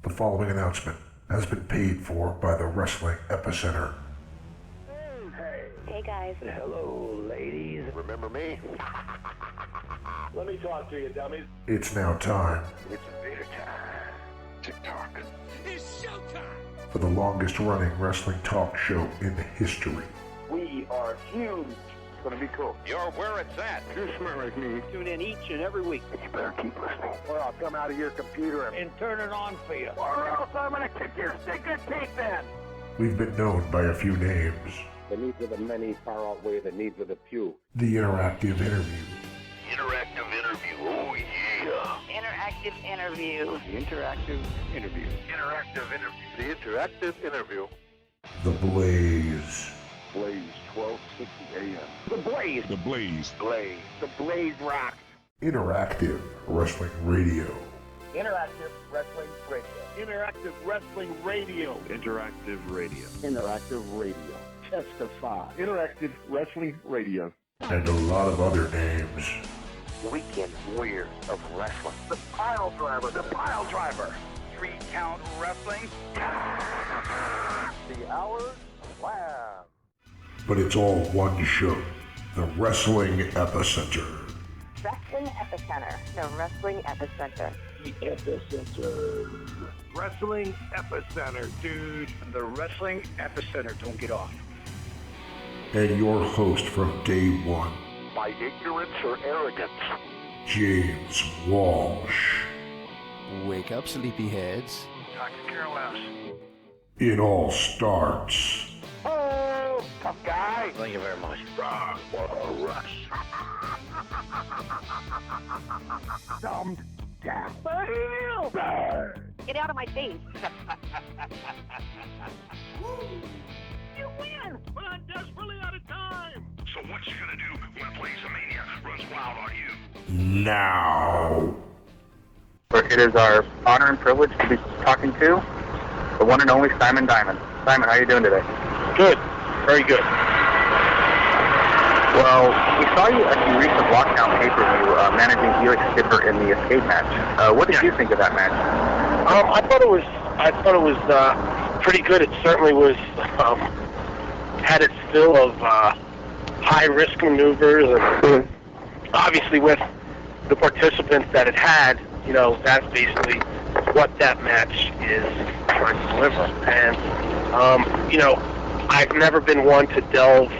The following announcement has been paid for by the Wrestling Epicenter. Hey guys. Hello, ladies. Remember me? Let me talk to you, dummies. It's now time It's Vader time. TikTok. It's showtime! for the longest running wrestling talk show in history. We are huge. It's gonna be cool. You're where it's at. You smell like me. Tune in each and every week. You better keep listening, or I'll come out of your computer And turn it on for you. or else I'm gonna kick your stinking teeth in. We've been known by a few names. The needs of the many far outweigh the needs of the few. The Interactive Interview, Interactive interview. Oh yeah. Interactive interview. The interactive interview. Interactive interview. The interactive interview. The Blaze, Blaze 1260 AM. The Blaze. The Blaze. Blaze. The Blaze rock. Interactive Wrestling Radio, Interactive Wrestling Radio. Interactive Wrestling Radio. Interactive radio. Interactive Radio. Testify. Interactive Wrestling Radio. and a lot of other names. Weekend Warriors of Wrestling. The Pile Driver. The Pile Driver. 3 Count Wrestling. The Hours of Slam. But it's all one show, the Wrestling Epicenter. Wrestling Epicenter. The Wrestling Epicenter. The Epicenter. Wrestling Epicenter, dude. The Wrestling Epicenter. Don't get off. And your host from day one, By ignorance or arrogance. James Walsh. Wake up, sleepyheads. I could care less. It all starts Oh, tough guy. Thank you very much. Rush. Dumbed down. Get out of my face. You win. But I'm desperately out of time. So what you gonna do when Blaze-a-mania runs wild on you? now. It is our honor and privilege to be talking to the one and only Simon Diamond. Simon, how are you doing today? Good. Very good. Well, we saw you at the recent Lockdown pay-per-view managing Felix Skipper in the Escape match. What did you think of that match? I thought it was pretty good. It certainly was had its fill of high risk maneuvers, and obviously with the participants that it had, you know, that's basically what that match is trying to deliver. And you know, I've never been one to delve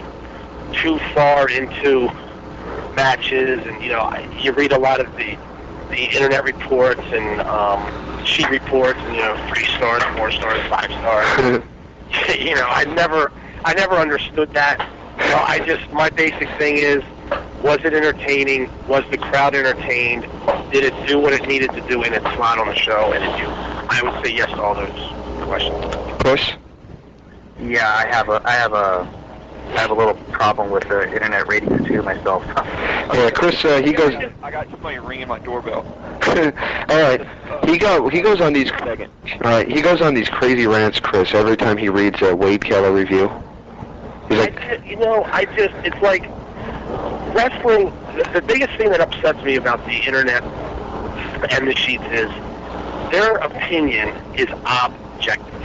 too far into matches, and you know, you read a lot of the internet reports and sheet reports, and you know, 3 stars, 4 stars, 5 stars. You know, I never understood that. You know, my basic thing is, was it entertaining? Was the crowd entertained? Did it do what it needed to do in its slot on the show? And I would say yes to all those questions. Chris? Yeah, I have a little problem with the internet ratings too myself. Yeah, Chris, he goes. I got somebody ringing my doorbell. All right, he goes on these. All right, he goes on these crazy rants, Chris, every time he reads a Wade Keller review. He's like, it's like wrestling. The biggest thing that upsets me about the internet and the sheets is their opinion is objective,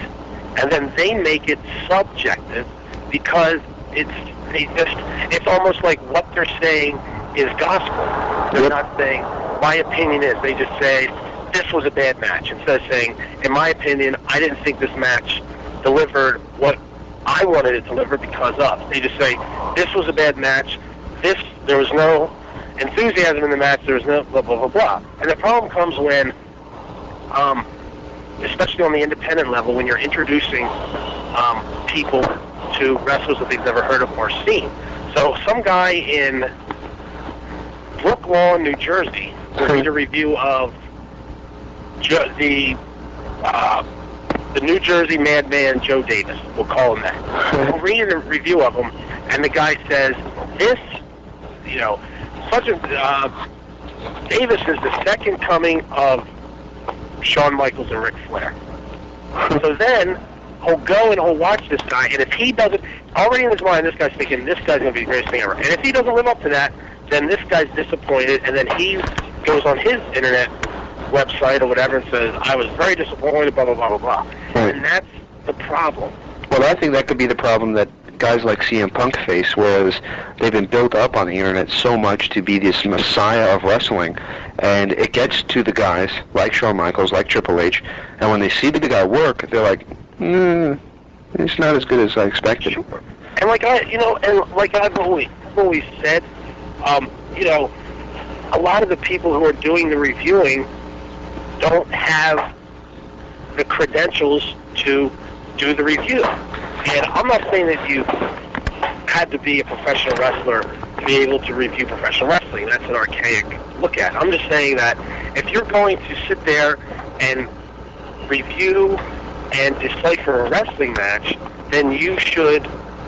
and then they make it subjective because it's almost like what they're saying is gospel. They're not saying my opinion is. They just say this was a bad match instead of saying, in my opinion, I didn't think this match delivered what I wanted it to deliver because of. They just say this was a bad match. There was no enthusiasm in the match. There was no blah blah blah blah. And the problem comes when, especially on the independent level, when you're introducing people to wrestlers that they've never heard of or seen. So some guy in Brooklawn, New Jersey, will read a review of the New Jersey Madman Joe Davis. We'll call him that. We'll read a review of him, and the guy says, this, you know, Davis is the second coming of Shawn Michaels and Ric Flair. So then he'll go and he'll watch this guy, and if he doesn't, already in his mind, this guy's thinking, this guy's going to be the greatest thing ever. And if he doesn't live up to that, then this guy's disappointed, and then he goes on his internet website or whatever and says, I was very disappointed, blah, blah, blah, blah, blah. Right. And that's the problem. Well, I think that could be the problem that guys like CM Punk face, whereas they've been built up on the internet so much to be this messiah of wrestling, and it gets to the guys like Shawn Michaels, like Triple H, and when they see the guy work, they're like, it's not as good as I expected. Sure. And like I've always said, a lot of the people who are doing the reviewing don't have the credentials to do the review. And I'm not saying that you had to be a professional wrestler to be able to review professional wrestling. That's an archaic look at. I'm just saying that if you're going to sit there and review and decipher a wrestling match, then you should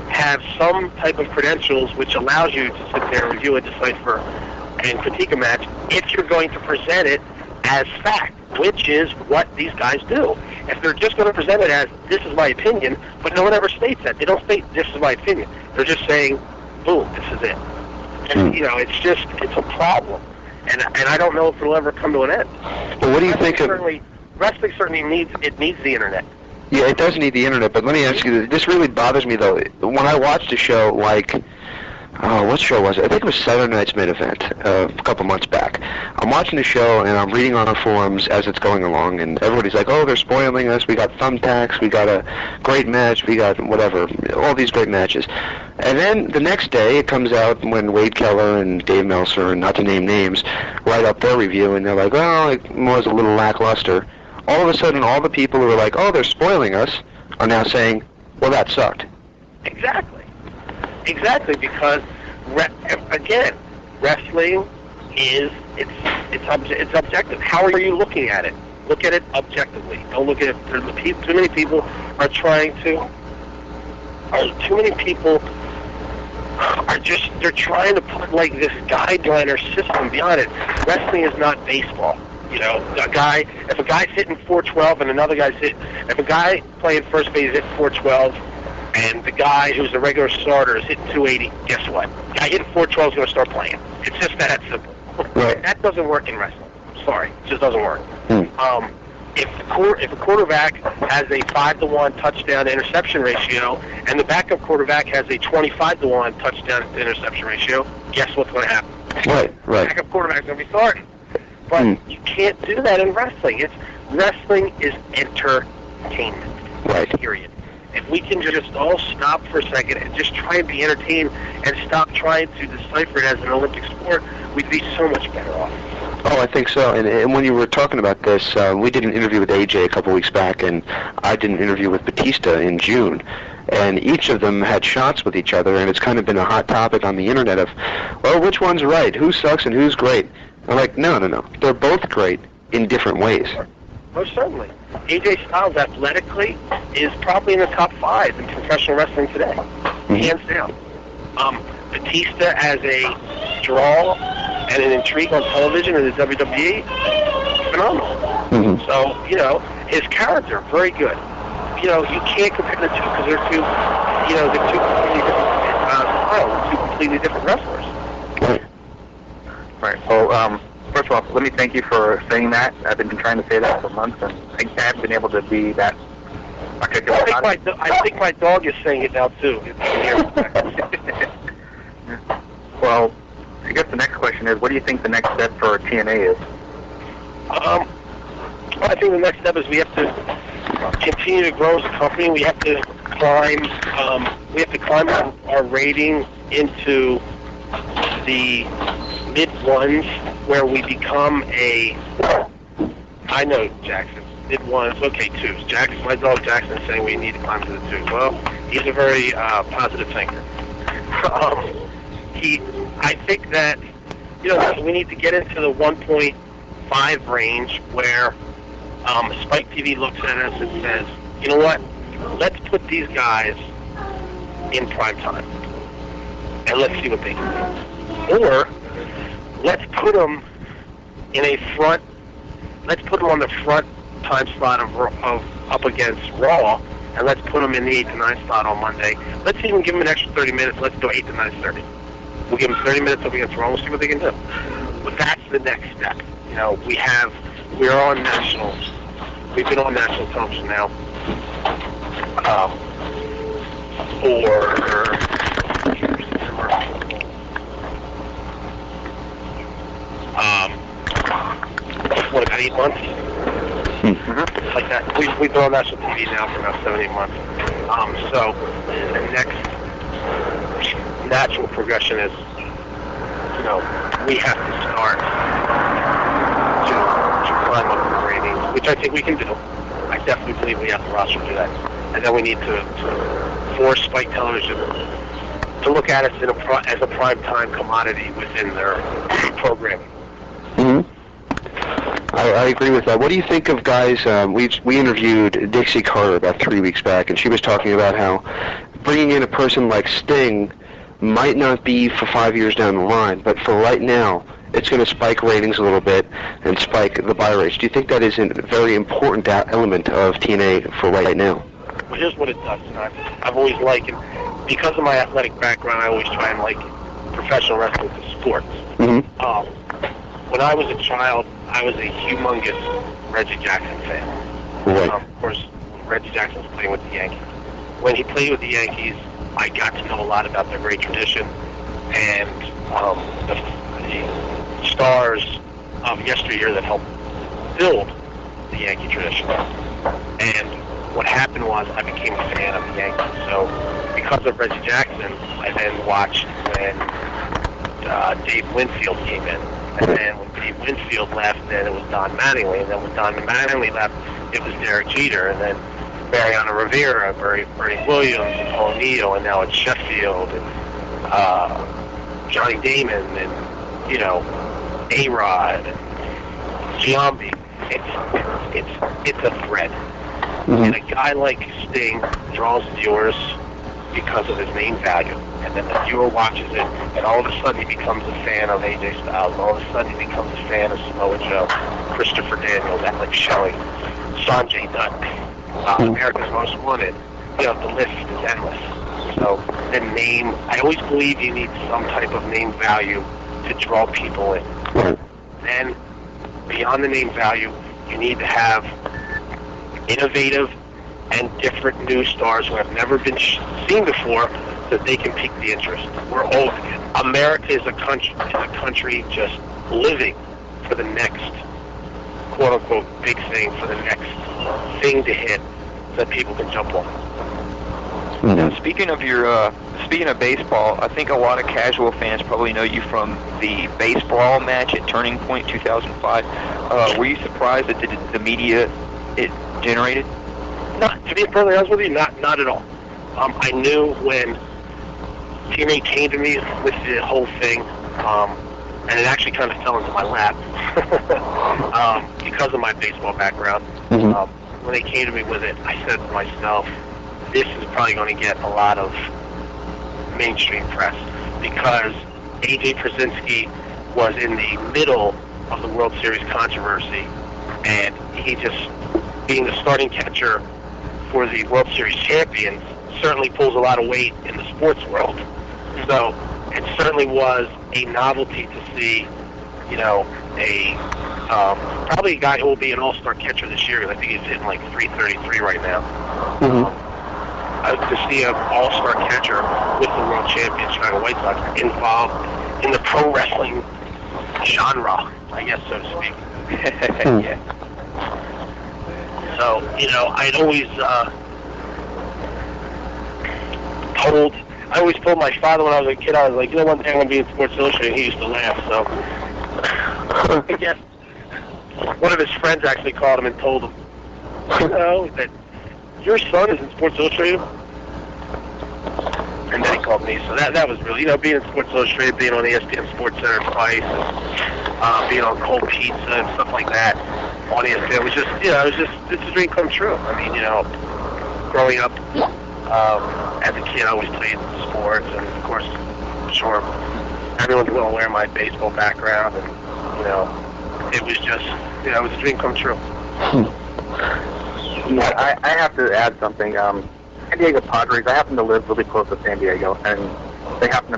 have some type of credentials which allows you to sit there and review and decipher and critique a match if you're going to present it as fact, which is what these guys do. If they're just going to present it as, this is my opinion, but no one ever states that. They don't state, this is my opinion. They're just saying, boom, this is it. And, it's a problem. And I don't know if it'll ever come to an end. Well, what do you think of... Wrestling certainly needs the internet. Yeah, it does need the internet, but let me ask you, this really bothers me, though. When I watched a show like... what show was it? I think it was Saturday Night's Main Event a couple months back. I'm watching the show, and I'm reading on the forums as it's going along, and everybody's like, oh, they're spoiling us. We got thumbtacks. We got a great match. We got whatever, all these great matches. And then the next day, it comes out when Wade Keller and Dave Meltzer, and not to name names, write up their review, and they're like, oh, it was a little lackluster. All of a sudden, all the people who were like, oh, they're spoiling us, are now saying, well, that sucked. Exactly, because again, wrestling is it's objective. How are you looking at it? Look at it objectively. Don't look at it. Too many people are trying to. Too many people are just they're trying to put like this guideline or system beyond it. Wrestling is not baseball. If a guy's hitting 412 and another guy's if a guy playing first base is hitting 412. And the guy who's a regular starter is hitting 280, guess what? The guy hitting 412 is going to start playing. It's just that simple. Right. That doesn't work in wrestling. Sorry, it just doesn't work. If a quarterback has a 5-to-1 touchdown to interception ratio, and the backup quarterback has a 25-to-1 touchdown to interception ratio, guess what's going to happen? Right. The backup quarterback's going to be starting. But you can't do that in wrestling. Wrestling is entertainment. Right. Period. If we can just all stop for a second and just try and be entertained and stop trying to decipher it as an Olympic sport, we'd be so much better off. Oh, I think so. And when you were talking about this, we did an interview with AJ a couple weeks back, and I did an interview with Batista in June. And each of them had shots with each other, and it's kind of been a hot topic on the internet of, well, which one's right? Who sucks and who's great? I'm like, no. They're both great in different ways. Most certainly. AJ Styles athletically is probably in the top 5 in professional wrestling today, hands down. Batista as a draw and an intrigue on television in the WWE, phenomenal. So, his character, very good. You can't compare the two because they're two completely different styles, two completely different wrestlers. Right. Well, first of all, let me thank you for saying that. I've been trying to say that for months, and I haven't been able to be that articulate. I think my dog is saying it now, too. Well, I guess the next question is, what do you think the next step for TNA is? I think the next step is we have to continue to grow as a company. We have to climb. Our rating into the mid-ones, where we become I know Jackson, mid-ones, okay, 2s. Jackson, my dog Jackson is saying we need to climb to the 2s. Well, he's a very positive thinker. I think that, we need to get into the 1.5 range where Spike TV looks at us and says, you know what, let's put these guys in prime time, and let's see what they can do. Or let's put them on the front time slot of up against Raw, and let's put them in the 8 to 9 slot on Monday. Let's even give them an extra 30 minutes. Let's go 8 to 9:30. We'll give them 30 minutes up against Raw. We'll see what they can do. But that's the next step. We have we're on national. We've been on national television now for what, about 8 months? Like that. We've been on national TV now for about 7, 8 months. So the next natural progression is, we have to start to climb up the ratings, which I think we can do. I definitely believe we have the roster to do that. And then we need to force Spike Television to look at us as a prime time commodity within their programming. I agree with that. What do you think of guys? We interviewed Dixie Carter about 3 weeks back, and she was talking about how bringing in a person like Sting might not be for 5 years down the line, but for right now, it's going to spike ratings a little bit and spike the buy rates. Do you think that is a very important element of TNA for right now? Well, here's what it does. I've always likened, because of my athletic background, I always try and liken professional wrestling to sports. When I was a child, I was a humongous Reggie Jackson fan. Right. Of course, Reggie Jackson was playing with the Yankees. When he played with the Yankees, I got to know a lot about their great tradition and the stars of yesteryear that helped build the Yankee tradition. And what happened was I became a fan of the Yankees. So because of Reggie Jackson, I then watched when Dave Winfield came in. And then when Dave Winfield left, then it was Don Mattingly. And then when Don Mattingly left, it was Derek Jeter. And then Mariano Rivera, Bernie Williams, and O'Neill, and now it's Sheffield, and Johnny Damon, and, A-Rod, and Giambi. It's a thread. And a guy like Sting draws viewers because of his name value. And then the viewer watches it, and all of a sudden he becomes a fan of AJ Styles. And all of a sudden he becomes a fan of Samoa Joe, Christopher Daniels, Alex Shelley, Sanjay Dutt, America's Most Wanted. The list is endless. So the name, I always believe you need some type of name value to draw people in. Then, beyond the name value, you need to have innovative and different new stars who have never been seen before, so that they can pique the interest. America is a country just living for the next quote-unquote big thing, for the next thing to hit that people can jump on. Now, speaking of baseball, I think a lot of casual fans probably know you from the baseball match at Turning Point 2005. Were you surprised at the media it generated? Not, to be perfectly honest with you, not at all. I knew when TNA came to me with the whole thing, and it actually kind of fell into my lap because of my baseball background. When they came to me with it, I said to myself, this is probably going to get a lot of mainstream press, because AJ Przinsky was in the middle of the World Series controversy, and he just, being the starting catcher for the World Series champions, certainly pulls a lot of weight in the sports world. So it certainly was a novelty to see, probably a guy who will be an all-star catcher this year, because I think he's hitting like 333 right now. To see an all-star catcher with the world champion Chicago White Sox involved in the pro wrestling genre, I guess, so to speak. Yeah. So, I'd always told my father when I was a kid, I was like, one day I'm going to be in Sports Illustrated, and he used to laugh, so I guess one of his friends actually called him and told him, that your son is in Sports Illustrated? And then he called me, so that was really, being in Sports Illustrated, being on ESPN Sports Center twice, and being on Cold Pizza and stuff like that on ESPN, it was just, it's a dream come true. I mean, growing up as a kid, I always played sports, and of course, I'm sure everyone's well aware of my baseball background, and, it was just, it was a dream come true. I have to add something. San Diego Padres, I happen to live really close to San Diego, and they happen to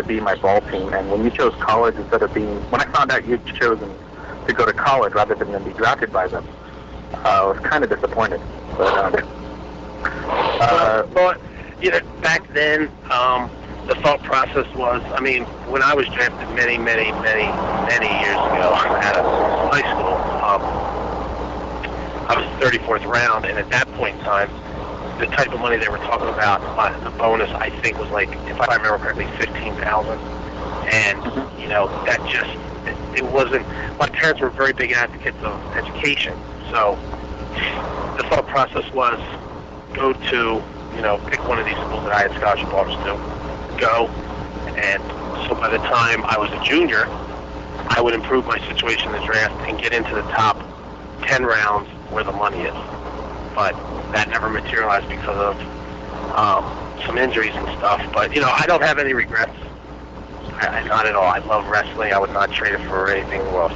be my ball team. And when you chose college instead of when I found out you'd chosen to go to college rather than be drafted by them. I was kind of disappointed. But, well, you know, back then, the thought process was, I mean, when I was drafted many years ago out of high school, I was the 34th round, and at that point in time, the type of money they were talking about, the bonus, I think, was like, if I remember correctly, $15,000. And, you know, that just, it wasn't, my parents were very big advocates of education. So the thought process was, go to, you know, pick one of these schools that I had scholarship offers to, go. And so by the time I was a junior, I would improve my situation in the draft and get into the top 10 rounds where the money is. But that never materialized because of some injuries and stuff. But, you know, I don't have any regrets. Not at all. I love wrestling. I would not trade it for anything in the world.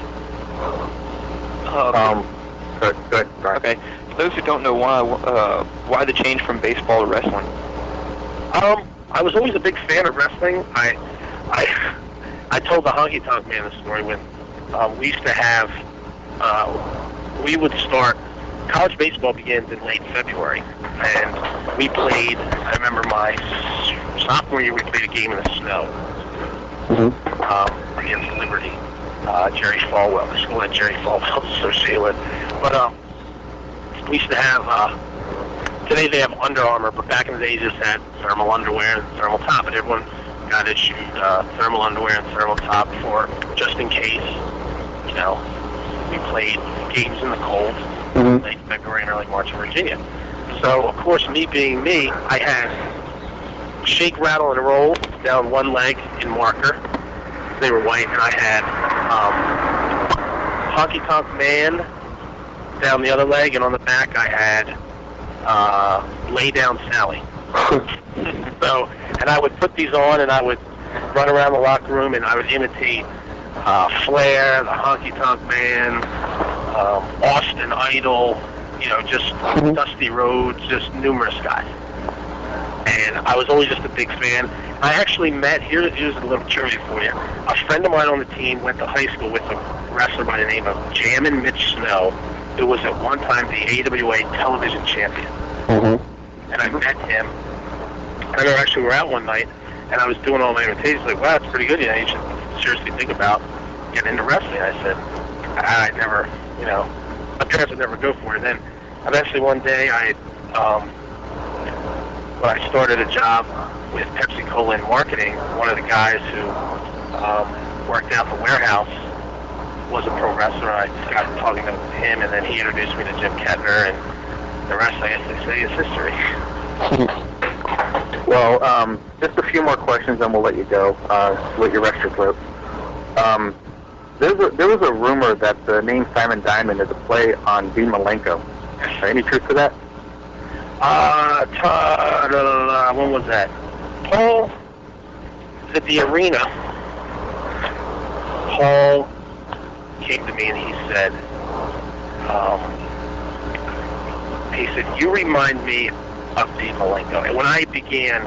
Good. Right. Okay. For those who don't know why the change from baseball to wrestling? I was always a big fan of wrestling. I told the Honky Tonk Man the story when we used to have, we would start, college baseball begins in late February, and we played, I remember my sophomore year, we played a game in the snow against Liberty, Jerry Falwell, the school that Jerry Falwell was associated with. But we used to have, today they have Under Armour, but back in the day they just had thermal underwear and thermal top, and everyone got issued thermal underwear and thermal top for just in case, you know, we played games in the cold, late February and early March in Virginia. So, of course, me being me, I had shake, rattle, and roll down one leg in marker. They were white, and I had Honky Tonk Man down the other leg, and on the back I had Lay Down Sally. So, and I would put these on, and I would run around the locker room, and I would imitate Flair, the Honky Tonk Man, Austin Idol, you know, just Dusty Rhodes, just numerous guys. And I was always just a big fan. I actually met, here's a little trivia for you, a friend of mine on the team went to high school with a wrestler by the name of Jammin' Mitch Snow, who was at one time the AWA television champion. And I met him. I remember actually we were out one night, and I was doing all my imitations, like, wow, that's pretty good, you know, you should seriously think about getting into wrestling. I said, I never, you know, my parents would never go for it. And then eventually one day when I started a job with Pepsi Cola in marketing, one of the guys who worked out the warehouse was a pro wrestler. I got talking to him, and then he introduced me to Jim Kettner, and the rest, I guess they say, is history. Well, just a few more questions, and we'll let you go. Let you rest your throat. There was a rumor that the name Simon Diamond is a play on Dean Malenko. Any truth to that? When was that? Paul, at the arena, Paul came to me and he said, you remind me of Dean Malenko. And when I began,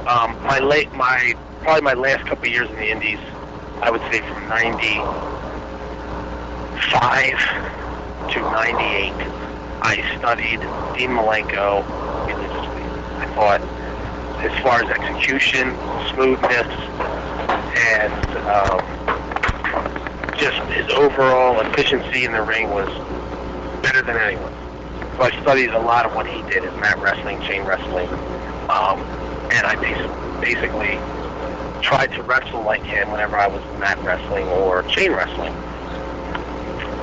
probably my last couple of years in the Indies, I would say from 95 to 98, I studied Dean Malenko religiously. I thought, as far as execution, smoothness, and just his overall efficiency in the ring was better than anyone. So I studied a lot of what he did in mat wrestling, chain wrestling, and I basically tried to wrestle like him whenever I was mat wrestling or chain wrestling.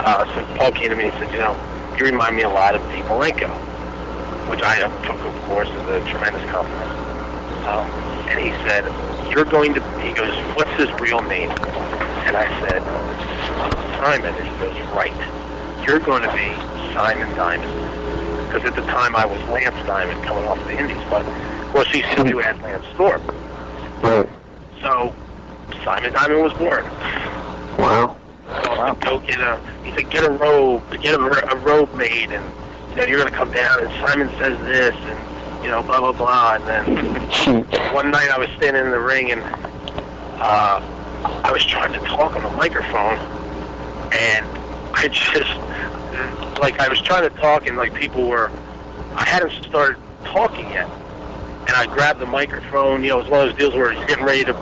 So Paul came to me and said, you know, you remind me a lot of Dean Malenko, which I took, of course, as a tremendous compliment. And he said, he goes, what's his real name? And I said, Simon. And he goes, right. You're going to be Simon Diamond. Because at the time I was Lance Diamond coming off the Indies, but of course ECW had Lance Storm. Right. So Simon Diamond was born. Wow. So I said, go get a robe made, and you know, you're going to come down, and Simon says this, and you know, blah blah blah. And then one night I was standing in the ring, and I was trying to talk on the microphone, and I just, like, I was trying to talk, and, like, I hadn't started talking yet. And I grabbed the microphone, it was one of those deals where you're getting ready to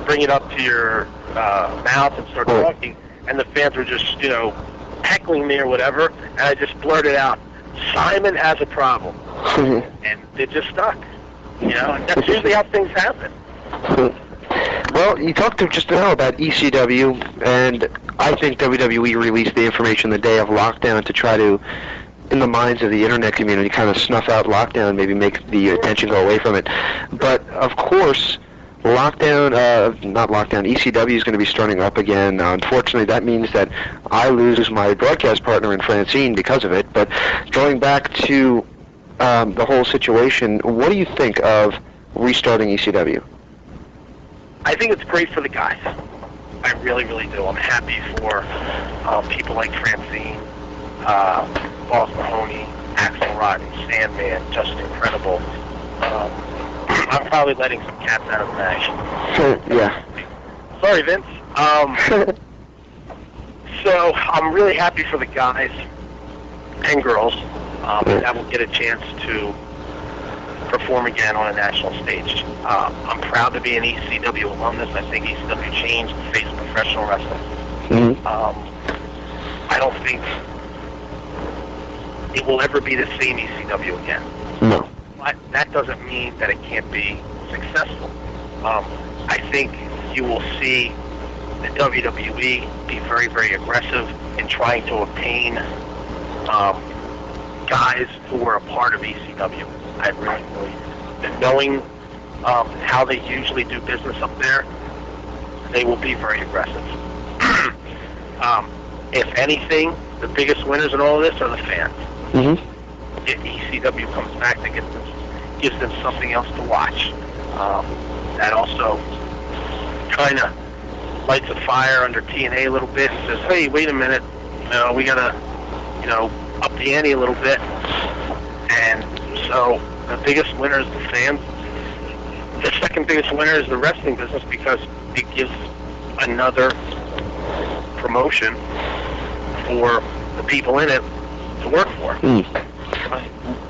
bring it up to your mouth and start talking, and the fans were just, heckling me or whatever, and I just blurted out, "Simon has a problem." And it just stuck, and that's usually how things happen. Well, you talked just now about ECW, and I think WWE released the information the day of lockdown to try to, in the minds of the internet community, kind of snuff out lockdown, maybe make the attention go away from it. But, of course, ECW is going to be starting up again. Unfortunately, that means that I lose my broadcast partner in Francine because of it. But going back to the whole situation, what do you think of restarting ECW? I think it's great for the guys. I really, really do. I'm happy for people like Francine, Boss Mahoney, Axelrod, and Sandman, just incredible. I'm probably letting some cats out of the bag. Yeah. Sorry, Vince. So I'm really happy for the guys and girls that will get a chance to perform again on a national stage. I'm proud to be an ECW alumnus. I think ECW changed the face of professional wrestling. I don't think it will ever be the same ECW again. No. But that doesn't mean that it can't be successful. I think you will see the WWE be very, very aggressive in trying to obtain guys who were a part of ECW. I really believe that, knowing how they usually do business up there, they will be very aggressive. If anything, the biggest winners in all of this are the fans. If ECW comes back, that gives them something else to watch. That also kind of lights a fire under TNA a little bit and says, "Hey, wait a minute, we gotta, up the ante a little bit." And so the biggest winner is the fans. The second biggest winner is the wrestling business, because it gives another promotion for the people in it to work for.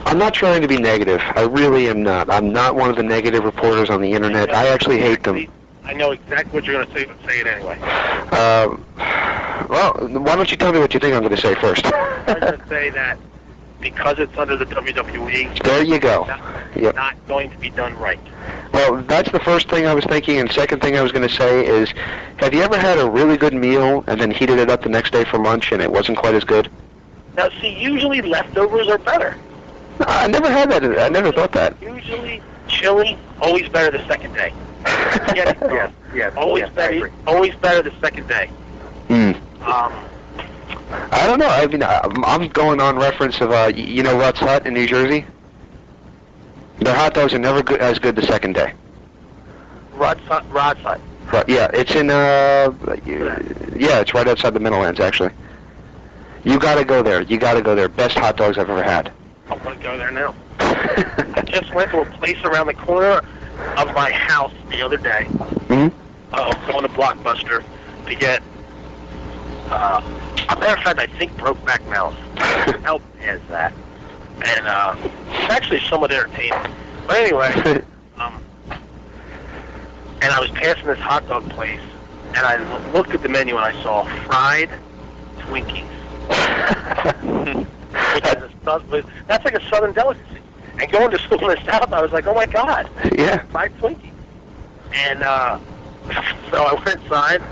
I'm not trying to be negative. I really am not. I'm not one of the negative reporters on the internet. I actually hate them. I know exactly what you're going to say, but say it anyway. Well, why don't you tell me what you think I'm going to say first? I'm going to say that because it's under the WWE, there you go. It's not going to be done right. Well, that's the first thing I was thinking, and second thing I was going to say is, have you ever had a really good meal and then heated it up the next day for lunch and it wasn't quite as good? Now, see, usually leftovers are better. No, I never had that. I never thought that. Usually, chili, always better the second day. Always better the second day. I don't know. I mean, I'm going on reference of, Rutt's Hut in New Jersey? Their hot dogs are never as good the second day. Rod's Hut. Right, yeah, it's in, it's right outside the Meadowlands, actually. You gotta go there. Best hot dogs I've ever had. I want to go there now. I just went to a place around the corner of my house the other day. Going to Blockbuster to get, a matter of fact, I think Brokeback Mountain. How bad is that? And it's actually somewhat entertaining. But anyway, and I was passing this hot dog place, and I looked at the menu and I saw fried Twinkies. That's like a Southern delicacy. And going to school in the South, I was like, oh my God, fried Twinkies. And so I went inside,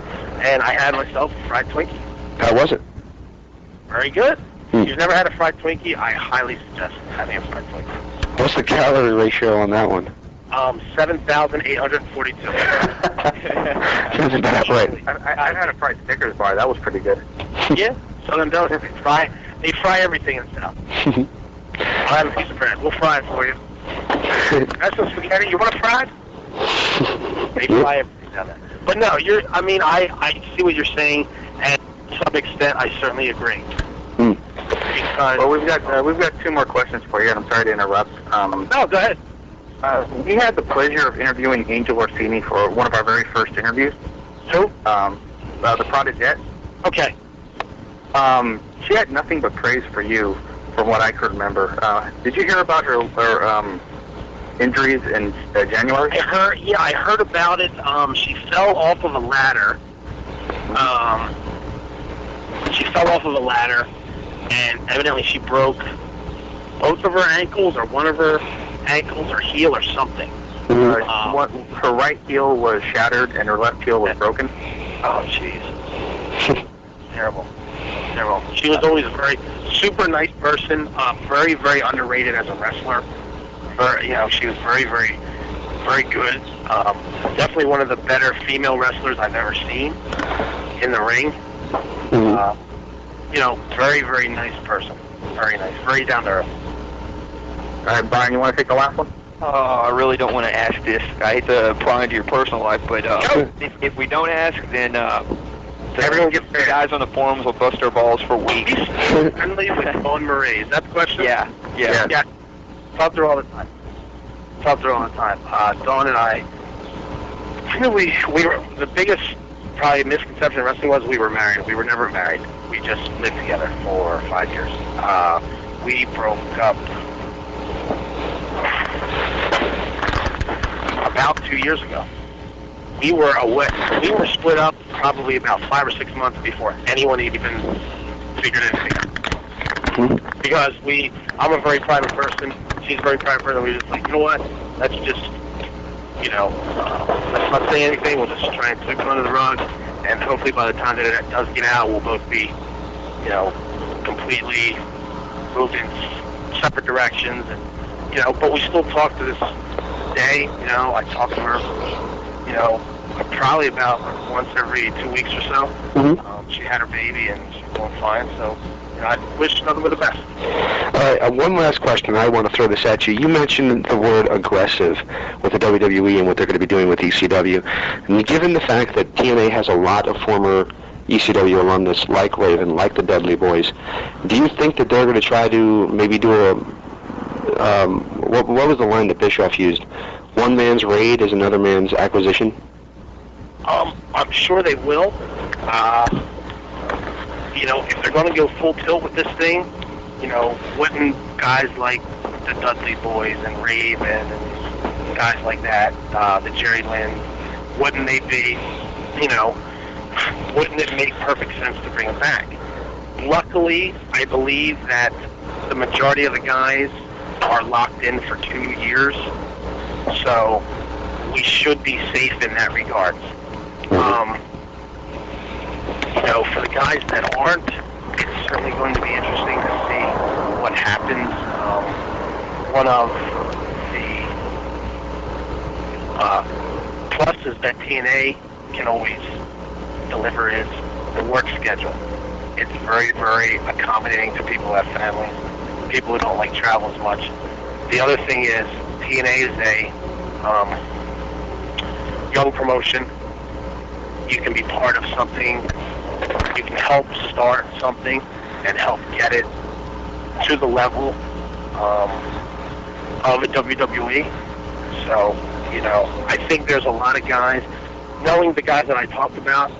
and I had myself a fried Twinkie. How was it? Very good. If you've never had a fried Twinkie, I highly suggest having a fried Twinkie. What's the calorie ratio on that one? 7,842. Sounds about right. I've had a fried Snickers bar. That was pretty good. Yeah, Southern delicacy. They fry everything in the South. I'll have a piece of bread. We'll fry it for you. That's some spaghetti. You want it fried? They fry everything down there. But no, I see what you're saying, and to some extent, I certainly agree. Because we've got two more questions for you, and I'm sorry to interrupt. No, go ahead. We had the pleasure of interviewing Angel Orsini for one of our very first interviews. Who? The Prodigy. Okay. She had nothing but praise for you, from what I could remember. Did you hear about her injuries in January? I heard about it. She fell off of a ladder. And evidently she broke both of her ankles, or one of her ankles, or heel, or something. Her right heel was shattered and her left heel was broken. Oh, jeez. Terrible. She was always a very super nice person. Very, very underrated as a wrestler. She was very, very, very good. Definitely one of the better female wrestlers I've ever seen in the ring. Very, very nice person. Very nice. Very down to earth. All right, Brian, you want to take the last one? I really don't want to ask this. I hate to pry into your personal life, but if we don't ask, then everyone gets paid. Guys on the forums will bust their balls for weeks. Friendly with Dawn Marie. Is that the question? Yeah. Talk to her all the time. Dawn and I, we were, the biggest probably misconception in wrestling was we were married. We were never married. We just lived together for 5 years. We broke up about 2 years ago. We were split up probably about 5 or 6 months before anyone even figured anything out. Because I'm a very private person, she's a very private person, we were just like, you know what, let's just, let's not say anything, we'll just try and sweep it under the rug, and hopefully by the time that it does get out, we'll both be, completely moved in separate directions, and, but we still talk to this day, I talk to her, probably about once every 2 weeks or so. She had her baby and she's doing fine, so I wish nothing but the best. All right, one last question. I want to throw this at you. You mentioned the word aggressive with the WWE and what they're going to be doing with ECW. And given the fact that TNA has a lot of former ECW alumnus like Raven, like the Dudley Boys, do you think that they're going to try to maybe do what was the line that Bischoff used? One man's raid is another man's acquisition? I'm sure they will. If they're going to go full tilt with this thing, wouldn't guys like the Dudley Boys and Raven and guys like that, the Jerry Lynn, wouldn't they be, wouldn't it make perfect sense to bring them back? Luckily, I believe that the majority of the guys are locked in for 2 years, so we should be safe in that regard. For the guys that aren't, it's certainly going to be interesting to see what happens. One of the pluses that TNA can always deliver is the work schedule. It's very, very accommodating to people who have families, people who don't like travel as much. The other thing is TNA is a young promotion. You can be part of something. You can help start something and help get it to the level of the WWE. So, I think there's a lot of guys. Knowing the guys that I talked about,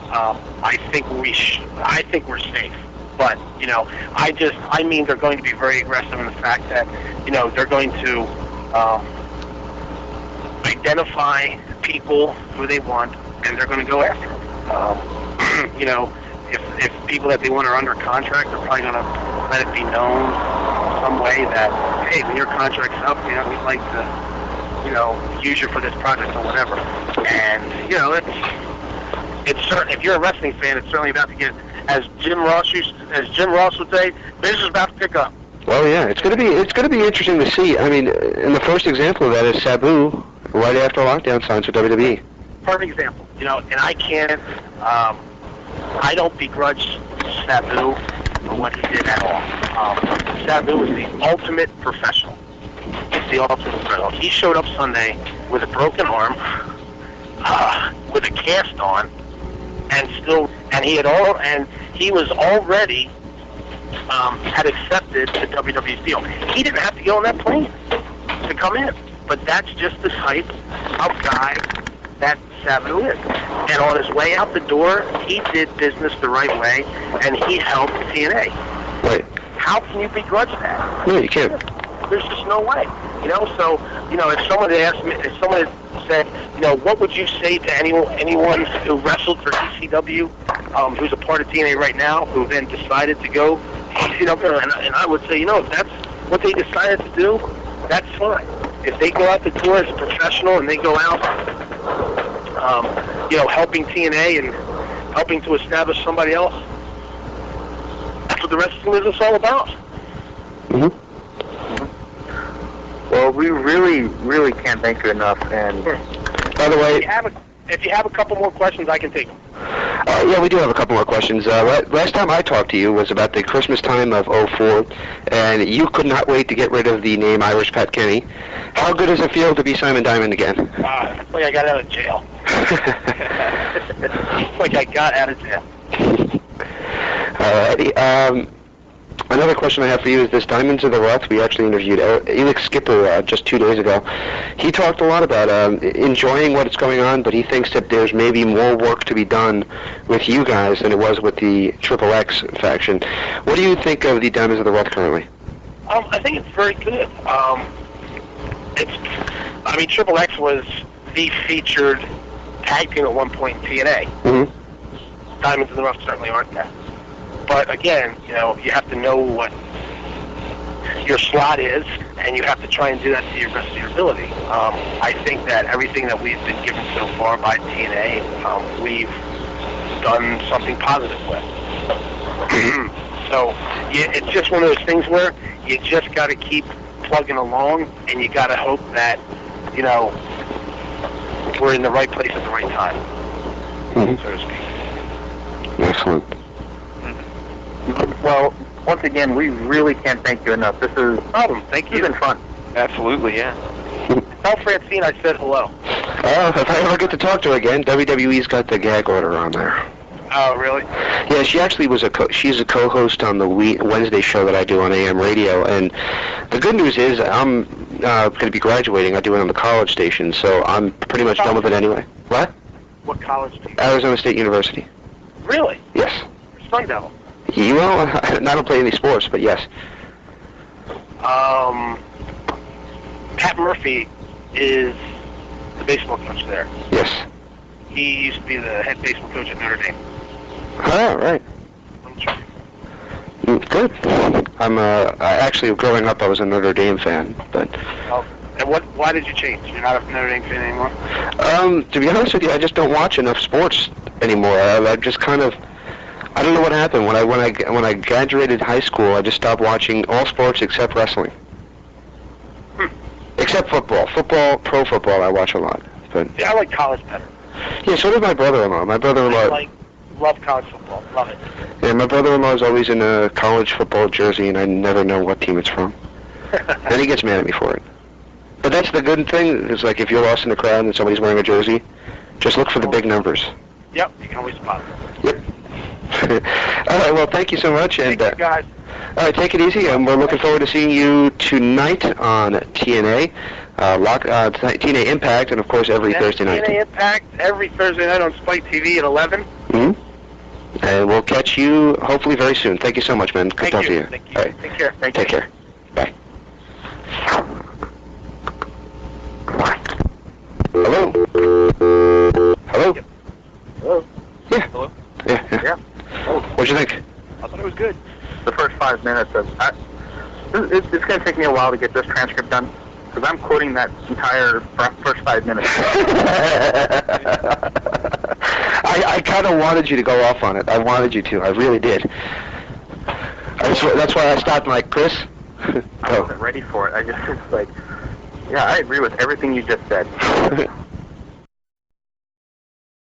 I think we're safe. But I mean they're going to be very aggressive in the fact that they're going to identify people who they want and they're going to go after them. If people that they want are under contract, they're probably going to let it be known some way that, hey, when your contract's up, we'd like to, use you for this project or whatever. And, it's certain, if you're a wrestling fan, it's certainly about to get, as Jim Ross would say, business is about to pick up. Well, yeah, it's going to be interesting to see. I mean, and the first example of that is Sabu right after lockdown signs with WWE. Perfect example, and I can't, I don't begrudge Sabu for what he did at all. Sabu is the ultimate professional. He showed up Sunday with a broken arm, with a cast on, and he was already had accepted the WWE's deal. He didn't have to go on that plane to come in, but that's just the type of guy that Sabu is. And on his way out the door, he did business the right way, and he helped TNA. Right. How can you begrudge that? No, you can't. There's just no way. So, if someone had asked me, if someone had said, what would you say to anyone who wrestled for ECW, who's a part of TNA right now, who then decided to go ECW, and I would say, if that's what they decided to do, that's fine. If they go out the door as a professional and they go out, helping TNA and helping to establish somebody else, that's what the wrestling business is all about. Mm-hmm. Well, we really, really can't thank you enough. And by the way, if you have a couple more questions, I can take them. Yeah, we do have a couple more questions. Last time I talked to you was about the Christmas time of '04, and you could not wait to get rid of the name Irish Pat Kenney. How good does it feel to be Simon Diamond again? It's like I got out of jail. It's like I got out of jail. Alrighty. Another question I have for you is this Diamonds of the Rough. We actually interviewed Elix Skipper just 2 days ago. He talked a lot about enjoying what's going on, but he thinks that there's maybe more work to be done with you guys than it was with the Triple X faction. What do you think of the Diamonds of the Rough currently? I think it's very good. Triple X was the featured tag team at one point in TNA. Mm-hmm. Diamonds of the Rough certainly aren't that. But again, you have to know what your slot is, and you have to try and do that to your best of your ability. I think that everything that we've been given so far by TNA, we've done something positive with. So it's just one of those things where you just got to keep plugging along, and you got to hope that, we're in the right place at the right time, mm-hmm. so to speak. Excellent. well, once again, we really can't thank you enough. This is Thank you. It's been fun. Absolutely, yeah. Tell Francine I said hello. If I ever get to talk to her again, WWE's got the gag order on there. Oh, really? Yeah, she actually was she's a co-host on the Wednesday show that I do on AM radio, and the good news is I'm going to be graduating. I do it on the college station, so I'm pretty much done with it anyway. What? What college do you? Arizona State University. Really? Yes. Sun Devil. Well, I don't play any sports, but yes. Pat Murphy is the baseball coach there. Yes. He used to be the head baseball coach at Notre Dame. Oh, right. Good. Actually, growing up, I was a Notre Dame fan, but... Oh, and why did you change? You're not a Notre Dame fan anymore? To be honest with you, I just don't watch enough sports anymore. I just kind of... I don't know what happened. When I graduated high school, I just stopped watching all sports except wrestling. Except football. Pro football, I watch a lot. But yeah, I like college better. Yeah, so did my brother-in-law. I love college football. Love it. Yeah, my brother-in-law is always in a college football jersey, and I never know what team it's from. And he gets mad at me for it. But that's the good thing, is like if you're lost in the crowd and somebody's wearing a jersey, just look for the big numbers. Yep, you can always spot them. Yep. All right, well, thank you so much. And, thank you, guys. All right, take it easy, and we're looking forward to seeing you tonight on TNA, TNA Impact, and of course every Thursday night. TNA Impact every Thursday night on Spike TV at 11. Mm-hmm. And we'll catch you hopefully very soon. Thank you so much, man. Good talk to you. Thank you. All right. Take care. Take care. Bye. Hello? Hello? Yep. Hello? Yeah. Hello? Yeah. Oh, What'd you think? I thought it was good. the first 5 minutes of... It's going to take me a while to get this transcript done, because I'm quoting that entire first 5 minutes. I kind of wanted you to go off on it. I wanted you to. I really did. That's why I stopped like, Chris. I wasn't ready for it. I just, it's like, yeah, I agree with everything you just said.